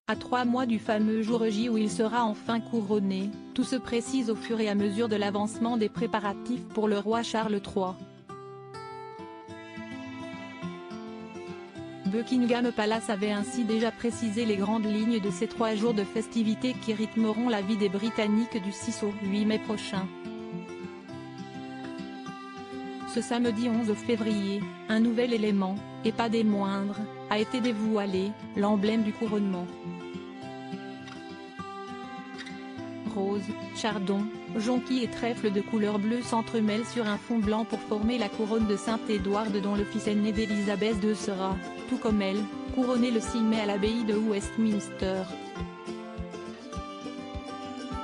À 3 mois du fameux jour J où il sera enfin couronné, tout se précise au fur et à mesure de l'avancement des préparatifs pour le roi Charles III. Buckingham Palace avait ainsi déjà précisé les grandes lignes de ces 3 jours de festivités qui rythmeront la vie des Britanniques du 6 au 8 mai prochain. Ce samedi 11 février, un nouvel élément, et pas des moindres, a été dévoilé, l'emblème du couronnement. Rose, chardon, jonquilles et trèfles de couleur bleue s'entremêlent sur un fond blanc pour former la couronne de Saint-Édouard dont le fils aîné d'Élisabeth II sera, tout comme elle, couronné le 6 mai à l'abbaye de Westminster.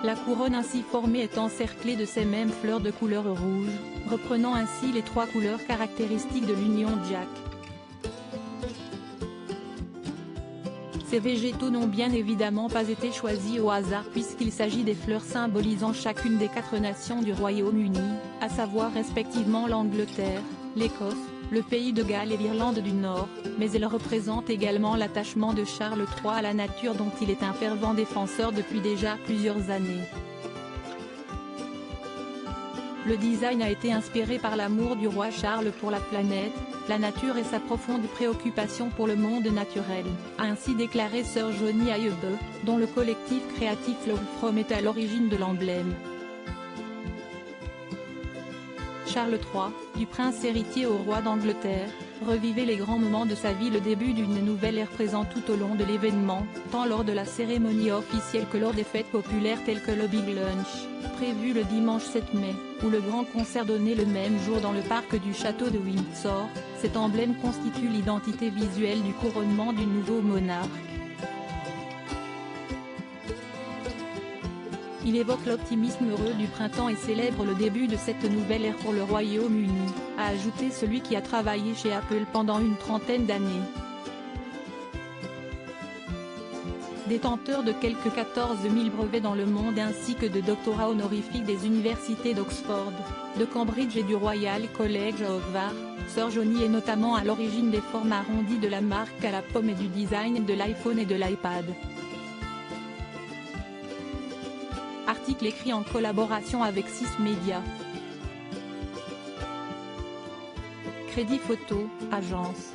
La couronne ainsi formée est encerclée de ces mêmes fleurs de couleur rouge, reprenant ainsi les 3 couleurs caractéristiques de l'Union Jack. Ces végétaux n'ont bien évidemment pas été choisis au hasard puisqu'il s'agit des fleurs symbolisant chacune des 4 nations du Royaume-Uni, à savoir respectivement l'Angleterre, l'Écosse, le Pays de Galles et l'Irlande du Nord, mais elles représentent également l'attachement de Charles III à la nature dont il est un fervent défenseur depuis déjà plusieurs années. Le design a été inspiré par l'amour du roi Charles pour la planète, la nature et sa profonde préoccupation pour le monde naturel, a ainsi déclaré Sir Johnny Ayeube, dont le collectif créatif Love From est à l'origine de l'emblème. Charles III, du prince héritier au roi d'Angleterre, revivait les grands moments de sa vie. Le début d'une nouvelle ère présent tout au long de l'événement, tant lors de la cérémonie officielle que lors des fêtes populaires telles que le Big Lunch, prévu le dimanche 7 mai, ou le grand concert donné le même jour dans le parc du château de Windsor. Cet emblème constitue l'identité visuelle du couronnement du nouveau monarque. Il évoque l'optimisme heureux du printemps et célèbre le début de cette nouvelle ère pour le Royaume-Uni, a ajouté celui qui a travaillé chez Apple pendant une trentaine d'années. Détenteur de quelques 14 000 brevets dans le monde ainsi que de doctorats honorifiques des universités d'Oxford, de Cambridge et du Royal College of Art, Sir Johnny est notamment à l'origine des formes arrondies de la marque à la pomme et du design de l'iPhone et de l'iPad. Article écrit en collaboration avec 6 médias. Crédit photo, agence.